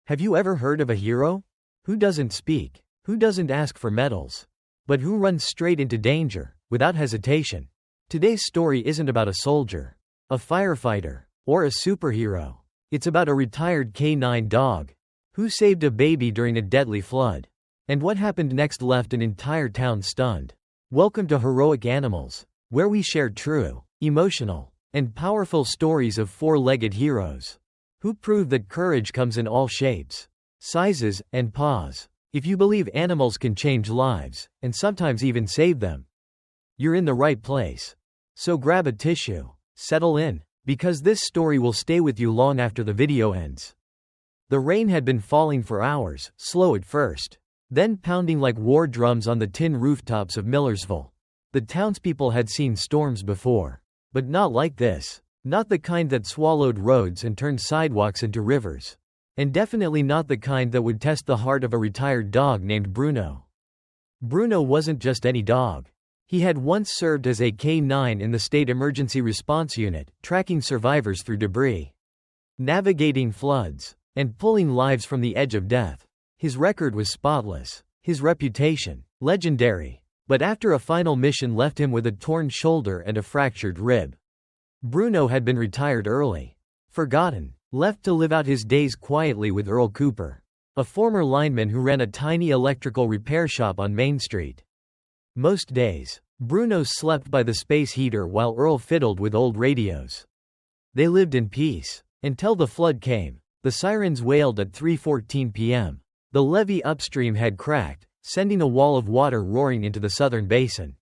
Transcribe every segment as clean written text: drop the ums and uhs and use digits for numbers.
Have you ever heard of a hero? Who doesn't speak, who doesn't ask for medals, but who runs straight into danger, without hesitation? Today's story isn't about a soldier, a firefighter, or a superhero. It's about a retired canine dog who saved a baby during a deadly flood. And what happened next left an entire town stunned. Welcome to Heroic Animals, where we share true, emotional, and powerful stories of four-legged heroes who prove that courage comes in all shapes, sizes, and paws. If you believe animals can change lives, and sometimes even save them, you're in the right place. So grab a tissue, settle in, because this story will stay with you long after the video ends. The rain had been falling for hours, slow at first, then pounding like war drums on the tin rooftops of Millersville. The townspeople had seen storms before, but not like this. Not the kind that swallowed roads and turned sidewalks into rivers. And definitely not the kind that would test the heart of a retired dog named Bruno. Bruno wasn't just any dog. He had once served as a K9 in the State Emergency Response Unit, tracking survivors through debris, navigating floods, and pulling lives from the edge of death. His record was spotless, his reputation legendary. But after a final mission left him with a torn shoulder and a fractured rib, Bruno had been retired early, forgotten, left to live out his days quietly with Earl Cooper, a former lineman who ran a tiny electrical repair shop on Main Street. Most days, Bruno slept by the space heater while Earl fiddled with old radios. They lived in peace, until the flood came. The sirens wailed at 3:14 p.m. The levee upstream had cracked, sending a wall of water roaring into the southern basin.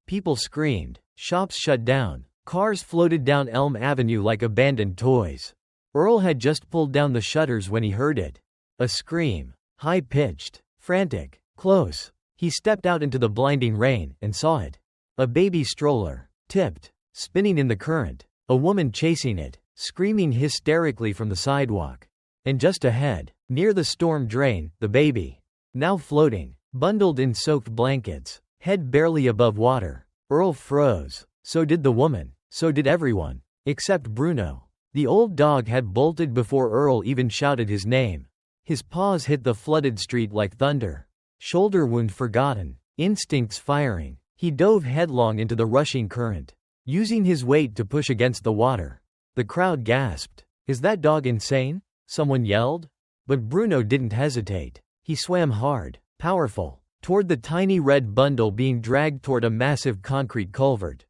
People screamed, shops shut down, cars floated down Elm Avenue like abandoned toys. Earl had just pulled down the shutters when he heard it. A scream, high-pitched, frantic, close. He stepped out into the blinding rain and saw it. A baby stroller, tipped, spinning in the current, a woman chasing it, screaming hysterically from the sidewalk. And just ahead, near the storm drain, the baby, now floating, bundled in soaked blankets, head barely above water. Earl froze. So did the woman. So did everyone. Except Bruno. The old dog had bolted before Earl even shouted his name. His paws hit the flooded street like thunder. Shoulder wound forgotten. Instincts firing. He dove headlong into the rushing current, using his weight to push against the water. The crowd gasped. "Is that dog insane?" someone yelled. But Bruno didn't hesitate. He swam hard, powerful, toward the tiny red bundle being dragged toward a massive concrete culvert.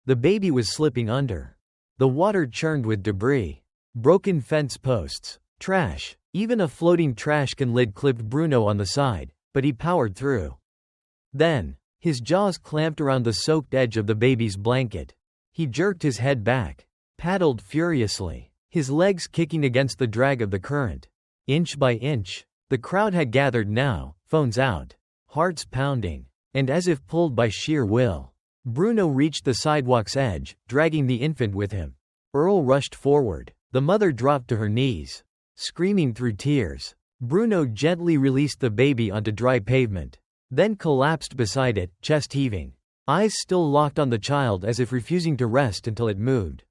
The baby was slipping under. The water churned with debris, broken fence posts, trash. Even a floating trash can lid clipped Bruno on the side, but he powered through. Then, his jaws clamped around the soaked edge of the baby's blanket. He jerked his head back, paddled furiously, his legs kicking against the drag of the current. Inch by inch, the crowd had gathered now, phones out, hearts pounding, and as if pulled by sheer will, Bruno reached the sidewalk's edge, dragging the infant with him. Earl rushed forward. The mother dropped to her knees, screaming through tears. Bruno gently released the baby onto dry pavement, then collapsed beside it, chest heaving, eyes still locked on the child as if refusing to rest until it moved.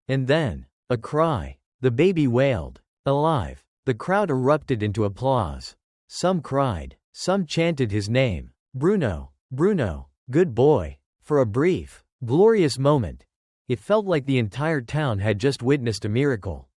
And then, a cry. The baby wailed, alive. The crowd erupted into applause. Some cried, some chanted his name. Bruno, Bruno, good boy. For a brief, glorious moment, it felt like the entire town had just witnessed a miracle.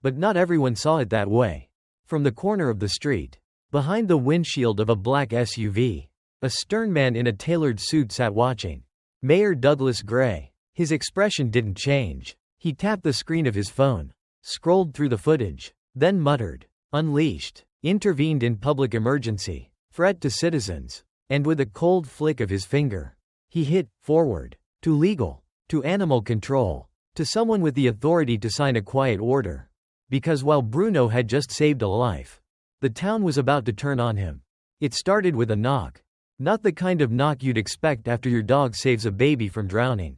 But not everyone saw it that way. From the corner of the street, behind the windshield of a black SUV, a stern man in a tailored suit sat watching. Mayor Douglas Gray. His expression didn't change. He tapped the screen of his phone, scrolled through the footage, then muttered, "Unleashed," intervened in public emergency, threat to citizens, and with a cold flick of his finger, he hit forward to legal, to animal control, to someone with the authority to sign a quiet order. Because while Bruno had just saved a life, the town was about to turn on him. It started with a knock. Not the kind of knock you'd expect after your dog saves a baby from drowning.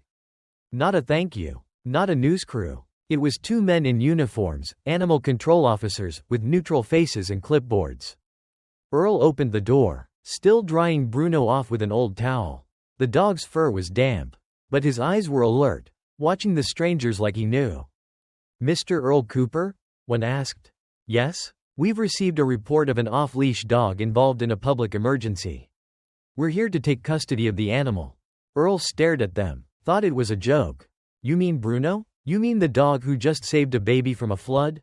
Not a thank you. Not a news crew. It was two men in uniforms, animal control officers, with neutral faces and clipboards. Earl opened the door, still drying Bruno off with an old towel. The dog's fur was damp, but his eyes were alert, watching the strangers like he knew. "Mr. Earl Cooper?" one asked. "Yes?" We've received a report of an off-leash dog involved in a public emergency. We're here to take custody of the animal. Earl stared at them, thought it was a joke. You mean Bruno? You mean the dog who just saved a baby from a flood?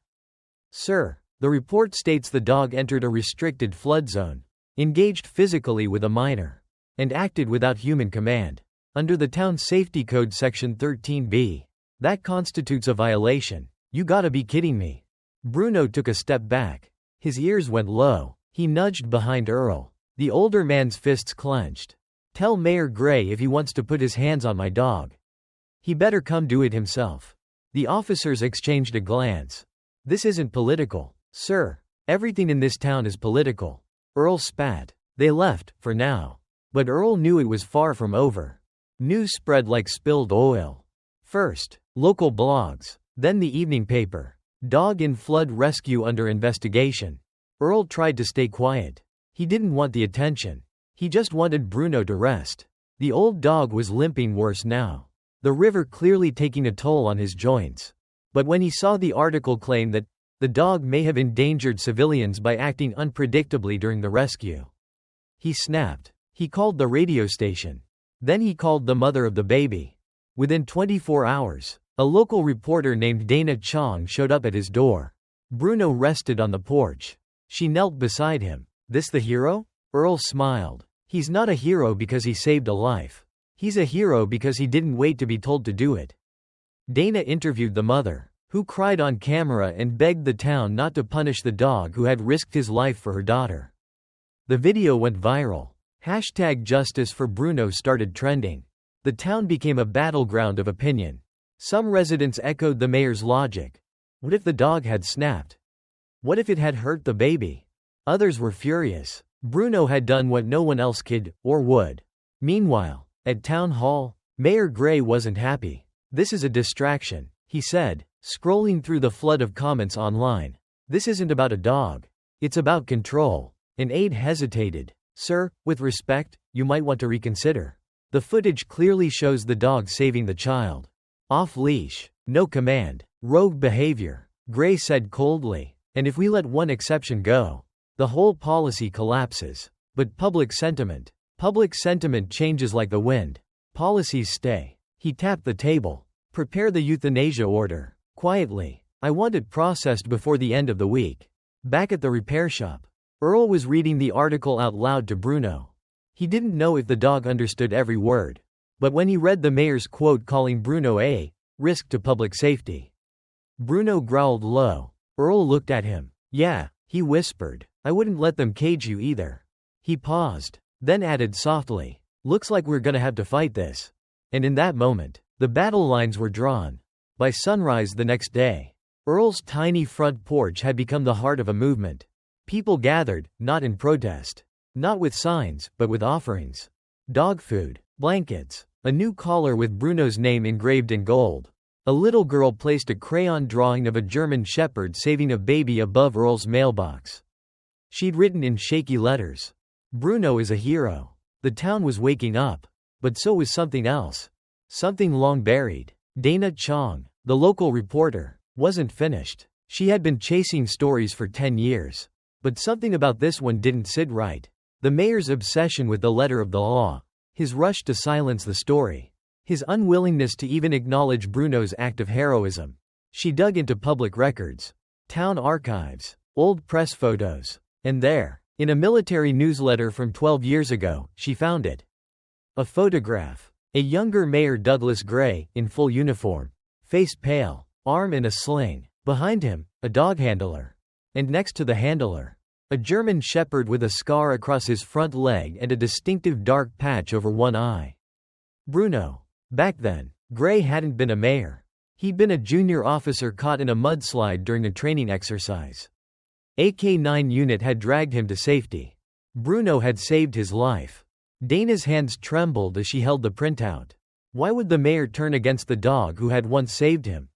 Sir, the report states the dog entered a restricted flood zone, engaged physically with a minor, and acted without human command. Under the Town Safety Code Section 13b. That constitutes a violation. You gotta be kidding me. Bruno took a step back. His ears went low. He nudged behind Earl. The older man's fists clenched. Tell Mayor Gray if he wants to put his hands on my dog, he better come do it himself. The officers exchanged a glance. This isn't political, sir. Everything in this town is political. Earl spat. They left, for now. But Earl knew it was far from over. News spread like spilled oil. First, local blogs, then the evening paper. Dog in flood rescue under investigation. Earl tried to stay quiet. He didn't want the attention. He just wanted Bruno to rest. The old dog was limping worse now, the river clearly taking a toll on his joints. But when he saw the article claim that the dog may have endangered civilians by acting unpredictably during the rescue, he snapped. He called the radio station. Then he called the mother of the baby. Within 24 hours, a local reporter named Dana Chong showed up at his door. Bruno rested on the porch. She knelt beside him. This the hero? Earl smiled. He's not a hero because he saved a life. He's a hero because he didn't wait to be told to do it. Dana interviewed the mother, who cried on camera and begged the town not to punish the dog who had risked his life for her daughter. The video went viral. #Justice for Bruno started trending. The town became a battleground of opinion. Some residents echoed the mayor's logic. What if the dog had snapped? What if it had hurt the baby? Others were furious. Bruno had done what no one else could, or would. Meanwhile, at town hall, Mayor Gray wasn't happy. This is a distraction, he said, scrolling through the flood of comments online. This isn't about a dog. It's about control. An aide hesitated. Sir, with respect, you might want to reconsider. The footage clearly shows the dog saving the child. Off leash, no command, rogue behavior, Gray said coldly. And if we let one exception go, the whole policy collapses. But public sentiment changes like the wind. Policies stay. He tapped the table. Prepare the euthanasia order. Quietly. I want it processed before the end of the week. Back at the repair shop, Earl was reading the article out loud to Bruno. He didn't know if the dog understood every word. But when he read the mayor's quote calling Bruno a risk to public safety, Bruno growled low. Earl looked at him. Yeah, he whispered. I wouldn't let them cage you either. He paused, then added softly. Looks like we're gonna have to fight this. And in that moment, the battle lines were drawn. By sunrise the next day, Earl's tiny front porch had become the heart of a movement. People gathered, not in protest. Not with signs, but with offerings. Dog food, blankets, a new collar with Bruno's name engraved in gold. A little girl placed a crayon drawing of a German shepherd saving a baby above Earl's mailbox. She'd written in shaky letters, Bruno is a hero. The town was waking up. But so was something else. Something long buried. Dana Chong, the local reporter, wasn't finished. She had been chasing stories for 10 years. But something about this one didn't sit right. The mayor's obsession with the letter of the law. His rush to silence the story. His unwillingness to even acknowledge Bruno's act of heroism. She dug into public records, town archives, old press photos. And there, in a military newsletter from 12 years ago, she found it. A photograph. A younger Mayor Douglas Gray, in full uniform. Face pale, arm in a sling. Behind him, a dog handler. And next to the handler, a German shepherd with a scar across his front leg and a distinctive dark patch over one eye. Bruno. Back then, Gray hadn't been a mayor. He'd been a junior officer caught in a mudslide during a training exercise. A K-9 unit had dragged him to safety. Bruno had saved his life. Dana's hands trembled as she held the printout. Why would the mayor turn against the dog who had once saved him?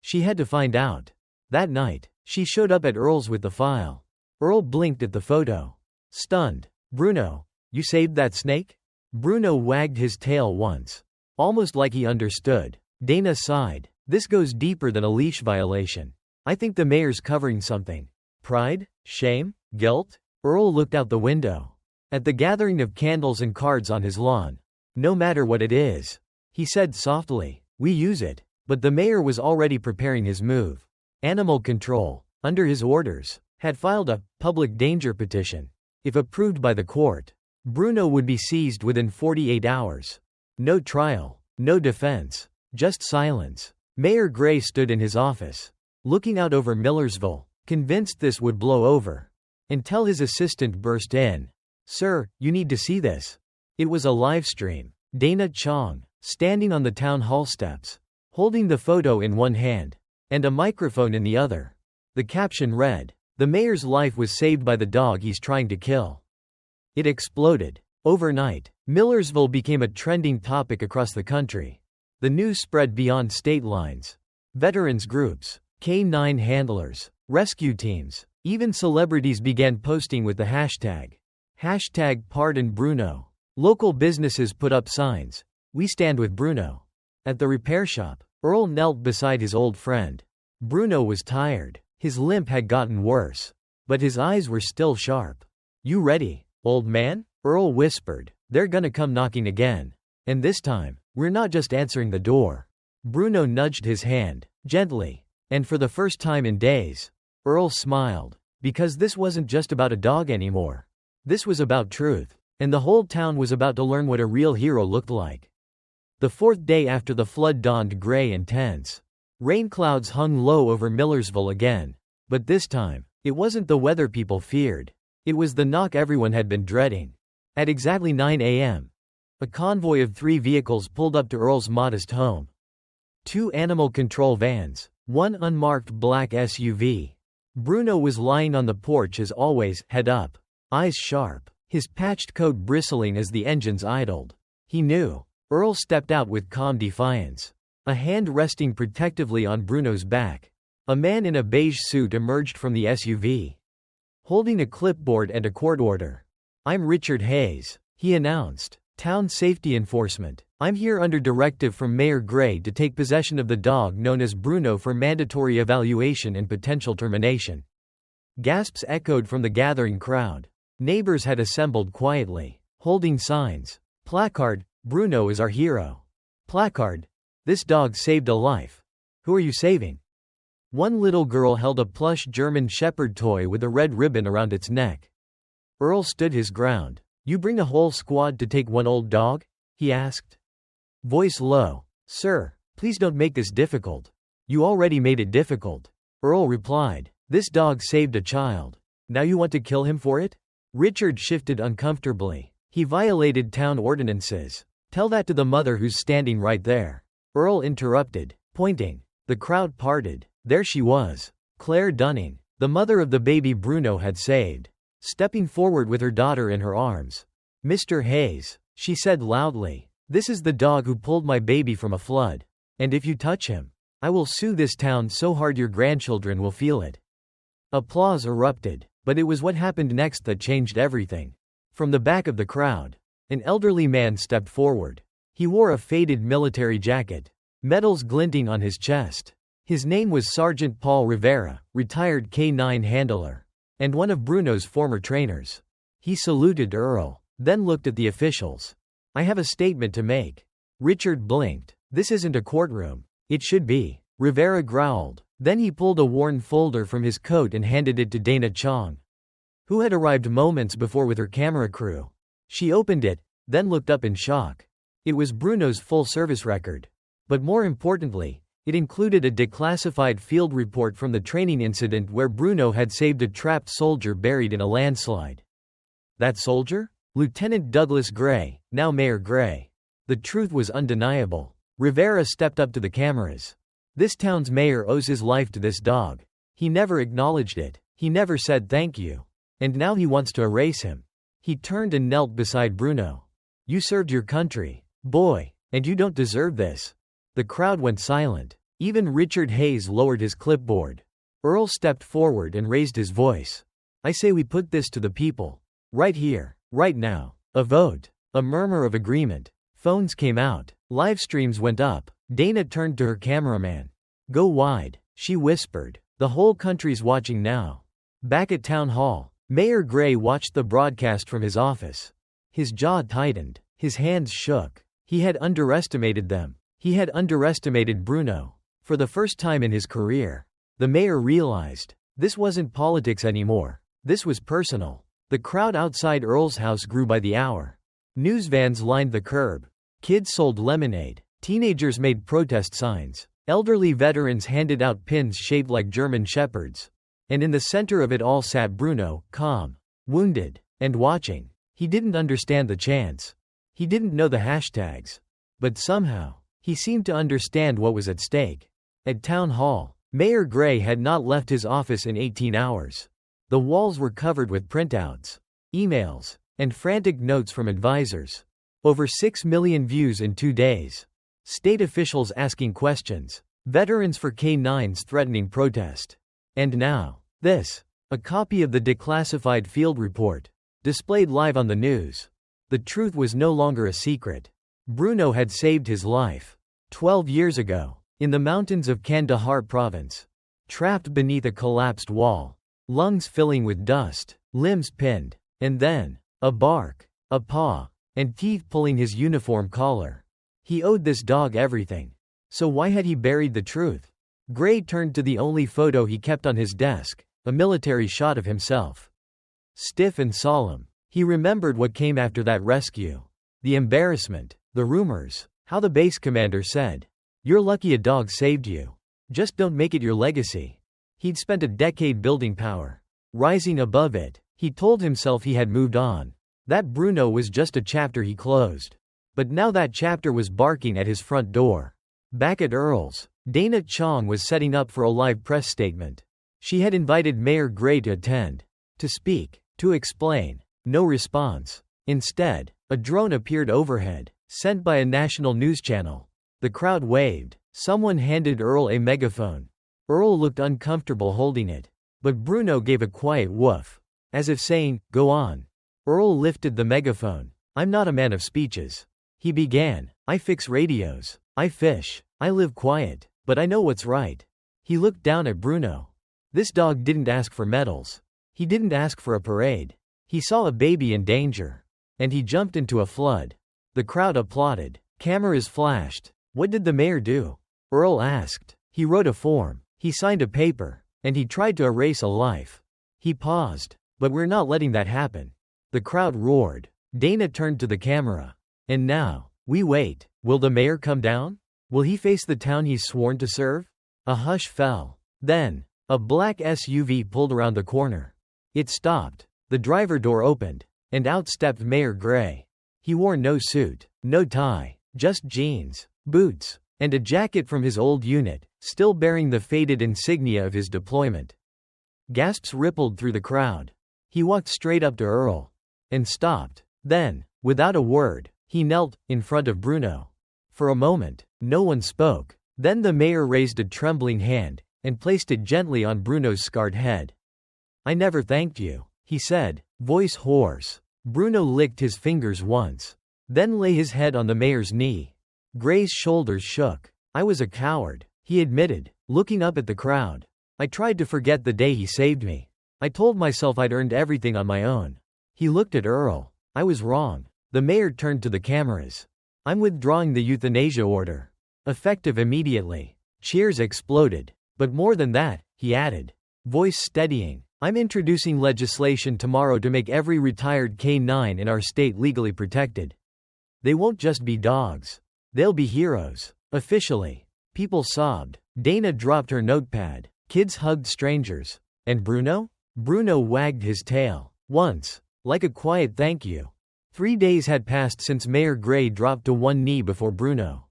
She had to find out. That night, she showed up at Earl's with the file. Earl blinked at the photo. Stunned. Bruno, you saved that snake? Bruno wagged his tail once. Almost like he understood. Dana sighed. This goes deeper than a leash violation. I think the mayor's covering something. Pride? Shame? Guilt? Earl looked out the window. At the gathering of candles and cards on his lawn. No matter what it is, he said softly, we use it. But the mayor was already preparing his move. Animal control, under his orders, had filed a public danger petition. If approved by the court, Bruno would be seized within 48 hours. No trial, no defense, just silence. Mayor Gray stood in his office, looking out over Millersville, convinced this would blow over. Until his assistant burst in. Sir, you need to see this. It was a live stream. Dana Chong, standing on the town hall steps, holding the photo in one hand, and a microphone in the other. The caption read, "The mayor's life was saved by the dog he's trying to kill." It exploded. Overnight, Millersville became a trending topic across the country. The news spread beyond state lines. Veterans groups, K-9 handlers, rescue teams, even celebrities began posting with the hashtag Pardon Bruno. Local businesses put up signs, "We stand with Bruno." At the repair shop, Earl knelt beside his old friend. Bruno was tired. His limp had gotten worse, but his eyes were still sharp. You ready, old man? Earl whispered. They're gonna come knocking again. And this time, we're not just answering the door. Bruno nudged his hand, gently, and for the first time in days, Earl smiled, because this wasn't just about a dog anymore. This was about truth, and the whole town was about to learn what a real hero looked like. The fourth day after the flood dawned gray and tense. Rain clouds hung low over Millersville again, but this time, it wasn't the weather people feared. It was the knock everyone had been dreading. At exactly 9 a.m., a convoy of 3 vehicles pulled up to Earl's modest home. 2 animal control vans, 1 unmarked black SUV. Bruno was lying on the porch as always, head up, eyes sharp, his patched coat bristling as the engines idled. He knew. Earl stepped out with calm defiance, a hand resting protectively on Bruno's back. A man in a beige suit emerged from the SUV, holding a clipboard and a court order. I'm Richard Hayes, he announced. Town Safety Enforcement. I'm here under directive from Mayor Gray to take possession of the dog known as Bruno for mandatory evaluation and potential termination. Gasps echoed from the gathering crowd. Neighbors had assembled quietly, holding signs. Placard, Bruno is our hero. Placard, this dog saved a life. Who are you saving? One little girl held a plush German shepherd toy with a red ribbon around its neck. Earl stood his ground. You bring a whole squad to take one old dog? He asked. Voice low. Sir, please don't make this difficult. You already made it difficult. Earl replied. This dog saved a child. Now you want to kill him for it? Richard shifted uncomfortably. He violated town ordinances. Tell that to the mother who's standing right there. Earl interrupted, pointing. The crowd parted. There she was. Claire Dunning, the mother of the baby Bruno had saved, stepping forward with her daughter in her arms. Mr. Hayes, she said loudly, this is the dog who pulled my baby from a flood. And if you touch him, I will sue this town so hard your grandchildren will feel it. Applause erupted, but it was what happened next that changed everything. From the back of the crowd, an elderly man stepped forward. He wore a faded military jacket, medals glinting on his chest. His name was Sergeant Paul Rivera, retired K-9 handler, and one of Bruno's former trainers. He saluted Earl, then looked at the officials. I have a statement to make. Richard blinked. This isn't a courtroom. It should be. Rivera growled. Then he pulled a worn folder from his coat and handed it to Dana Chong, who had arrived moments before with her camera crew. She opened it, then looked up in shock. It was Bruno's full service record. But more importantly, it included a declassified field report from the training incident where Bruno had saved a trapped soldier buried in a landslide. That soldier? Lieutenant Douglas Gray, now Mayor Gray. The truth was undeniable. Rivera stepped up to the cameras. This town's mayor owes his life to this dog. He never acknowledged it. He never said thank you. And now he wants to erase him. He turned and knelt beside Bruno. You served your country, boy, and you don't deserve this. The crowd went silent. Even Richard Hayes lowered his clipboard. Earl stepped forward and raised his voice. I say we put this to the people. Right here, right now. A vote. A murmur of agreement. Phones came out. Live streams went up. Dana turned to her cameraman. Go wide, she whispered. The whole country's watching now. Back at Town Hall, Mayor Gray watched the broadcast from his office. His jaw tightened, his hands shook. He had underestimated them. He had underestimated Bruno. For the first time in his career, the mayor realized this wasn't politics anymore. This was personal. The crowd outside Earl's house grew by the hour. News vans lined the curb. Kids sold lemonade. Teenagers made protest signs. Elderly veterans handed out pins shaped like German shepherds. And in the center of it all sat Bruno, calm, wounded, and watching. He didn't understand the chants. He didn't know the hashtags. But somehow, he seemed to understand what was at stake. At Town Hall, Mayor Gray had not left his office in 18 hours. The walls were covered with printouts, emails, and frantic notes from advisors. Over 6 million views in 2 days. State officials asking questions. Veterans for K9s threatening protest. And now, this. A copy of the declassified field report. Displayed live on the news. The truth was no longer a secret. Bruno had saved his life. 12 years ago, in the mountains of Kandahar province. Trapped beneath a collapsed wall. Lungs filling with dust, limbs pinned, and then, a bark, a paw, and teeth pulling his uniform collar. He owed this dog everything. So why had he buried the truth? Gray turned to the only photo he kept on his desk, a military shot of himself. Stiff and solemn, he remembered what came after that rescue. The embarrassment, the rumors, how the base commander said, "You're lucky a dog saved you. Just don't make it your legacy." He'd spent a decade building power. Rising above it, he told himself he had moved on. That Bruno was just a chapter he closed. But now that chapter was barking at his front door. Back at Earl's, Dana Chong was setting up for a live press statement. She had invited Mayor Gray to attend. To speak, to explain. No response. Instead, a drone appeared overhead, sent by a national news channel. The crowd waved. Someone handed Earl a megaphone. Earl looked uncomfortable holding it. But Bruno gave a quiet woof. As if saying, "Go on." Earl lifted the megaphone. "I'm not a man of speeches." He began, "I fix radios. I fish. I live quiet. But I know what's right." He looked down at Bruno. This dog didn't ask for medals. He didn't ask for a parade. He saw a baby in danger. And he jumped into a flood. The crowd applauded. Cameras flashed. What did the mayor do? Earl asked. He wrote a form. He signed a paper. And he tried to erase a life. He paused. But we're not letting that happen. The crowd roared. Dana turned to the camera. And now, we wait. Will the mayor come down? Will he face the town he's sworn to serve? A hush fell. Then, a black SUV pulled around the corner. It stopped. The driver door opened. And out stepped Mayor Gray. He wore no suit, no tie, just jeans, boots, and a jacket from his old unit, still bearing the faded insignia of his deployment. Gasps rippled through the crowd. He walked straight up to Earl. And stopped. Then, without a word, he knelt in front of Bruno. For a moment, no one spoke. Then the mayor raised a trembling hand and placed it gently on Bruno's scarred head. "I never thanked you," he said, voice hoarse. Bruno licked his fingers once, then lay his head on the mayor's knee. Gray's shoulders shook. "I was a coward," he admitted, looking up at the crowd. "I tried to forget the day he saved me. I told myself I'd earned everything on my own." He looked at Earl. "I was wrong." The mayor turned to the cameras. "I'm withdrawing the euthanasia order. Effective immediately." Cheers exploded. "But more than that," he added, voice steadying, "I'm introducing legislation tomorrow to make every retired K9 in our state legally protected. They won't just be dogs. They'll be heroes. Officially." People sobbed. Dana dropped her notepad. Kids hugged strangers. And Bruno? Bruno wagged his tail. Once. Like a quiet thank you. 3 days had passed since Mayor Gray dropped to one knee before Bruno.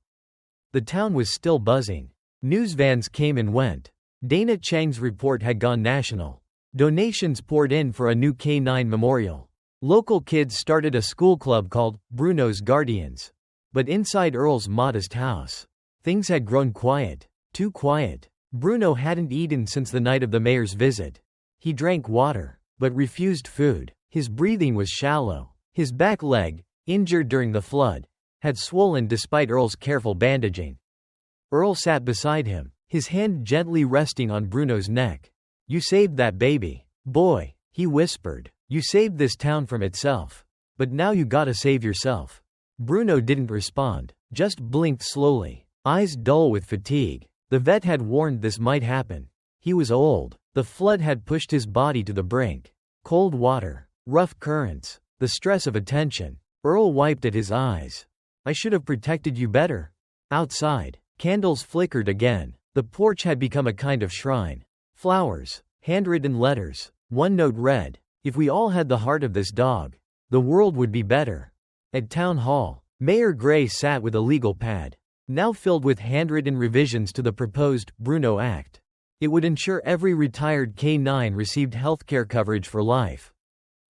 The town was still buzzing. News vans came and went. Dana Chang's report had gone national. Donations poured in for a new K9 memorial. Local kids started a school club called Bruno's Guardians. But inside Earl's modest house, things had grown quiet. Too quiet. Bruno hadn't eaten since the night of the mayor's visit. He drank water, but refused food. His breathing was shallow. His back leg, injured during the flood, had swollen despite Earl's careful bandaging. Earl sat beside him, his hand gently resting on Bruno's neck. "You saved that baby." Boy, he whispered, you saved this town from itself. But now you gotta save yourself. Bruno didn't respond, just blinked slowly, eyes dull with fatigue. The vet had warned this might happen. He was old. The flood had pushed his body to the brink. Cold water, rough currents, the stress of attention. Earl wiped at his eyes. I should have protected you better. Outside, candles flickered again. The porch had become a kind of shrine. Flowers, handwritten letters. One note read, if we all had the heart of this dog, the world would be better. At Town Hall, Mayor Gray sat with a legal pad, now filled with handwritten revisions to the proposed Bruno Act. It would ensure every retired K9 received healthcare coverage for life.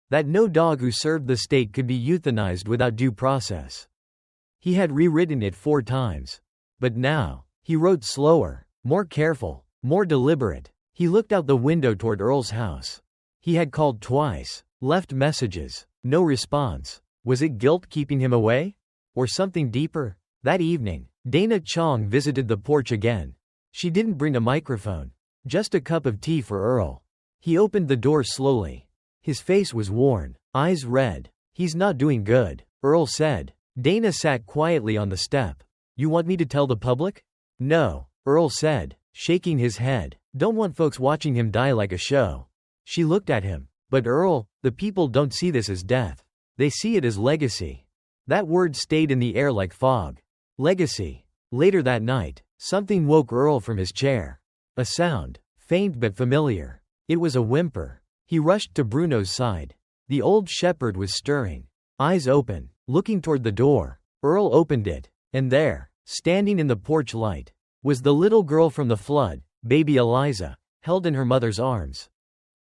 That no dog who served the state could be euthanized without due process. He had rewritten it 4 times. But now, he wrote slower, more careful, more deliberate. He looked out the window toward Earl's house. He had called twice, left messages, no response. Was it guilt keeping him away? Or something deeper? That evening, Dana Chong visited the porch again. She didn't bring a microphone, just a cup of tea for Earl. He opened the door slowly. His face was worn, eyes red. He's not doing good, Earl said. Dana sat quietly on the step. You want me to tell the public? No, Earl said, shaking his head. Don't want folks watching him die like a show. She looked at him. But Earl, the people don't see this as death. They see it as legacy. That word stayed in the air like fog. Legacy. Later that night, something woke Earl from his chair. A sound, faint but familiar. It was a whimper. He rushed to Bruno's side. The old shepherd was stirring, eyes open, looking toward the door. Earl opened it, and there, standing in the porch light, was the little girl from the flood, baby Eliza, held in her mother's arms.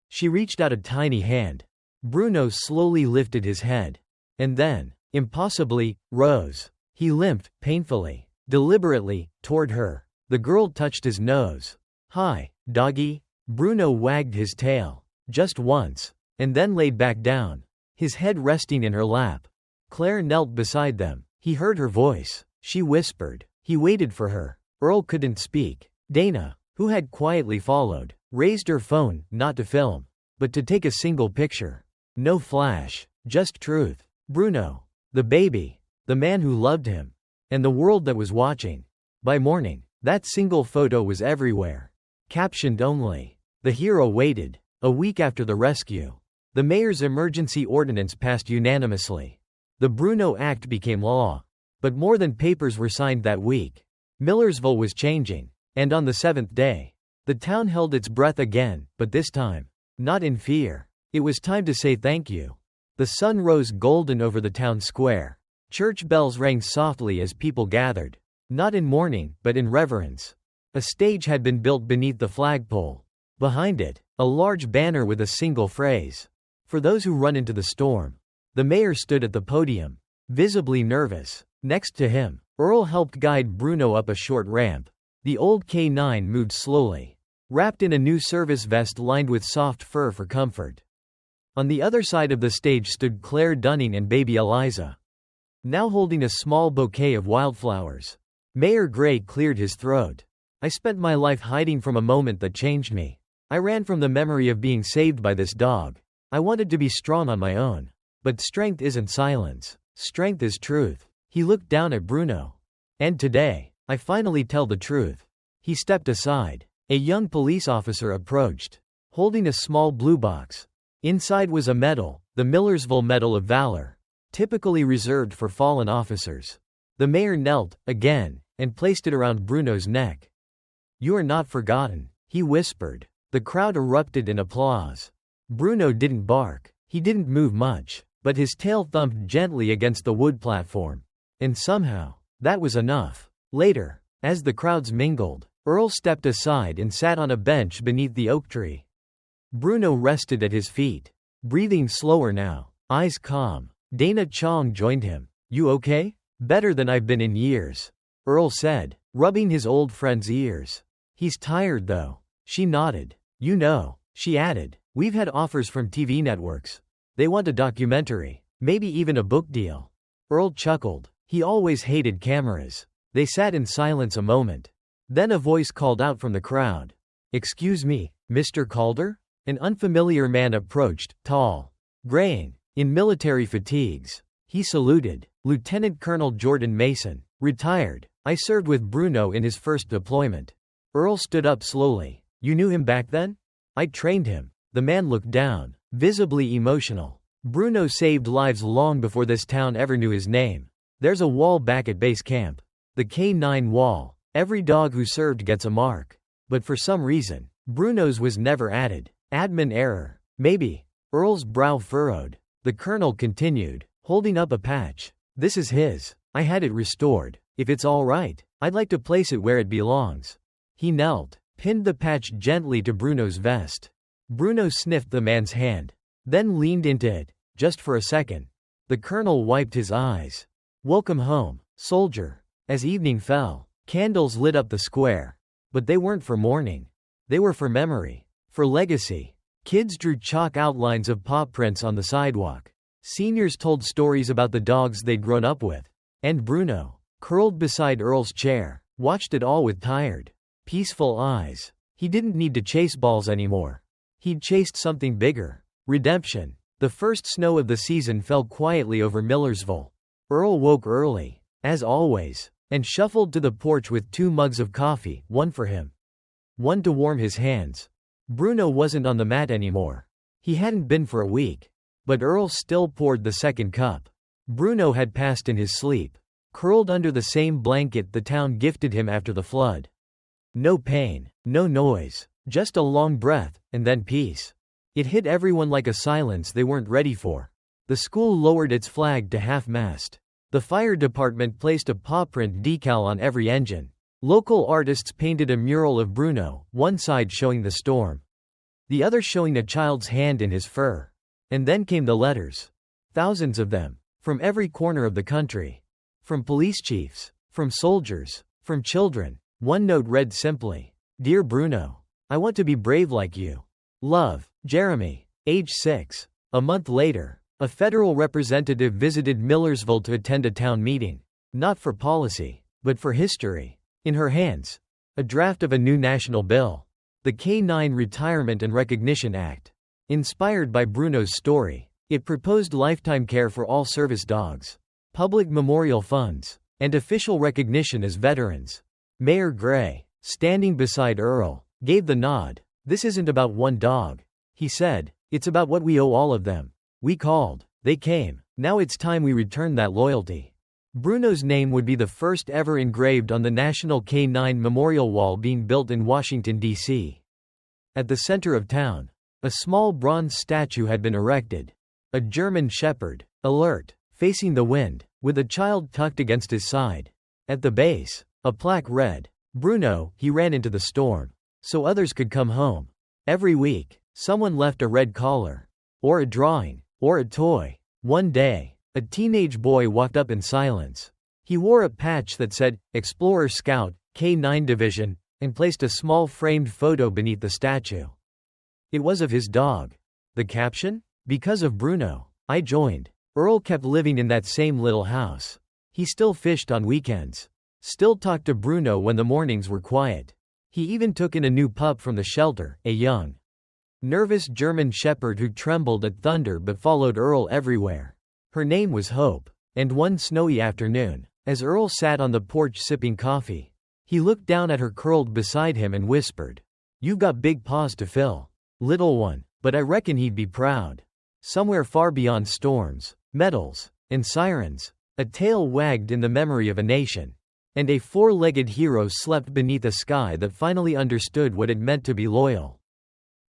She reached out a tiny hand. Bruno slowly lifted his head. And then, impossibly, rose. He limped, painfully, deliberately, toward her. The girl touched his nose. Hi, doggy. Bruno wagged his tail. Just once. And then laid back down, his head resting in her lap. Claire knelt beside them. He heard her voice. She whispered. He waited for her. Earl couldn't speak. Dana, who had quietly followed, raised her phone, not to film, but to take a single picture. No flash, just truth. Bruno, the baby, the man who loved him, and the world that was watching. By morning, that single photo was everywhere. Captioned only. The hero waited. A week after the rescue, the mayor's emergency ordinance passed unanimously. The Bruno Act became law. But more than papers were signed that week. Millersville was changing. And on the 7th day, the town held its breath again, but this time, not in fear. It was time to say thank you. The sun rose golden over the town square. Church bells rang softly as people gathered. Not in mourning, but in reverence. A stage had been built beneath the flagpole. Behind it, a large banner with a single phrase. For those who run into the storm. The mayor stood at the podium, visibly nervous. Next to him, Earl helped guide Bruno up a short ramp. The old K9 moved slowly, wrapped in a new service vest lined with soft fur for comfort. On the other side of the stage stood Claire Dunning and baby Eliza, now holding a small bouquet of wildflowers. Mayor Gray cleared his throat. I spent my life hiding from a moment that changed me. I ran from the memory of being saved by this dog. I wanted to be strong on my own. But strength isn't silence. Strength is truth. He looked down at Bruno. And today, I finally tell the truth. He stepped aside. A young police officer approached, holding a small blue box. Inside was a medal, the Millersville Medal of Valor, typically reserved for fallen officers. The mayor knelt, again, and placed it around Bruno's neck. You are not forgotten, he whispered. The crowd erupted in applause. Bruno didn't bark. He didn't move much, but his tail thumped gently against the wood platform. And somehow, that was enough. Later, as the crowds mingled, Earl stepped aside and sat on a bench beneath the oak tree. Bruno rested at his feet, breathing slower now, eyes calm. Dana Chong joined him. You okay? Better than I've been in years, Earl said, rubbing his old friend's ears. He's tired though. She nodded. You know, she added, we've had offers from TV networks. They want a documentary, maybe even a book deal. Earl chuckled. He always hated cameras. They sat in silence a moment. Then a voice called out from the crowd. Excuse me, Mr. Calder? An unfamiliar man approached, tall, graying, in military fatigues. He saluted. Lieutenant Colonel Jordan Mason, retired. I served with Bruno in his first deployment. Earl stood up slowly. You knew him back then? I trained him. The man looked down, visibly emotional. Bruno saved lives long before this town ever knew his name. There's a wall back at base camp. The K9 wall. Every dog who served gets a mark. But for some reason, Bruno's was never added. Admin error. Maybe. Earl's brow furrowed. The colonel continued, holding up a patch. This is his. I had it restored. If it's all right, I'd like to place it where it belongs. He knelt, pinned the patch gently to Bruno's vest. Bruno sniffed the man's hand, then leaned into it, just for a second. The colonel wiped his eyes. Welcome home, soldier. As evening fell, candles lit up the square. But they weren't for mourning. They were for memory, for legacy. Kids drew chalk outlines of paw prints on the sidewalk. Seniors told stories about the dogs they'd grown up with. And Bruno, curled beside Earl's chair, watched it all with tired, peaceful eyes. He didn't need to chase balls anymore. He'd chased something bigger. Redemption. The first snow of the season fell quietly over Millersville. Earl woke early, as always, and shuffled to the porch with 2 mugs of coffee, one for him, one to warm his hands. Bruno wasn't on the mat anymore. He hadn't been for a week. But Earl still poured the second cup. Bruno had passed in his sleep, curled under the same blanket the town gifted him after the flood. No pain, no noise, just a long breath, and then peace. It hit everyone like a silence they weren't ready for. The school lowered its flag to half-mast. The fire department placed a paw print decal on every engine. Local artists painted a mural of Bruno, one side showing the storm, the other showing a child's hand in his fur. And then came the letters. Thousands of them. From every corner of the country. From police chiefs. From soldiers. From children. One note read simply, Dear Bruno, I want to be brave like you. Love, Jeremy. Age 6. A month later, a federal representative visited Millersville to attend a town meeting. Not for policy, but for history. In her hands, a draft of a new national bill. The K9 Retirement and Recognition Act. Inspired by Bruno's story, it proposed lifetime care for all service dogs, public memorial funds, and official recognition as veterans. Mayor Gray, standing beside Earl, gave the nod. This isn't about one dog, he said. It's about what we owe all of them. We called, they came. Now it's time we return that loyalty. Bruno's name would be the first ever engraved on the National K9 Memorial Wall being built in Washington, D.C. At the center of town, a small bronze statue had been erected. A German shepherd, alert, facing the wind, with a child tucked against his side. At the base, a plaque read, Bruno, he ran into the storm, so others could come home. Every week, someone left a red collar, or a drawing, or a toy. One day, a teenage boy walked up in silence. He wore a patch that said, Explorer Scout, K9 Division, and placed a small framed photo beneath the statue. It was of his dog. The caption? Because of Bruno, I joined. Earl kept living in that same little house. He still fished on weekends. Still talked to Bruno when the mornings were quiet. He even took in a new pup from the shelter, a young, nervous German shepherd who trembled at thunder but followed Earl everywhere. Her name was Hope. And one snowy afternoon, as Earl sat on the porch sipping coffee, he looked down at her curled beside him and whispered, You've got big paws to fill, little one, but I reckon he'd be proud. Somewhere far beyond storms, medals, and sirens, a tail wagged in the memory of a nation. And a 4-legged hero slept beneath a sky that finally understood what it meant to be loyal.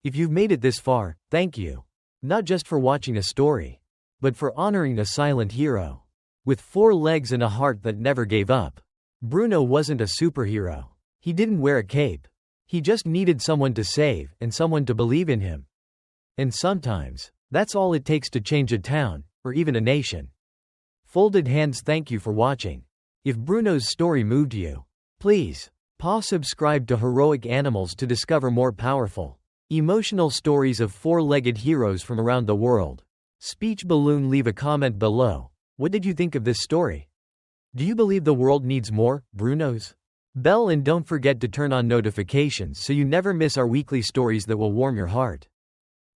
If you've made it this far, thank you. Not just for watching a story, but for honoring a silent hero. With 4 legs and a heart that never gave up. Bruno wasn't a superhero. He didn't wear a cape. He just needed someone to save and someone to believe in him. And sometimes, that's all it takes to change a town, or even a nation. Folded hands, thank you for watching. If Bruno's story moved you, please, subscribe to Heroic Animals to discover more powerful, emotional stories of 4-legged heroes from around the world. Speech balloon, leave a comment below. What did you think of this story? Do you believe the world needs more Brunos? Bell, and don't forget to turn on notifications so you never miss our weekly stories that will warm your heart.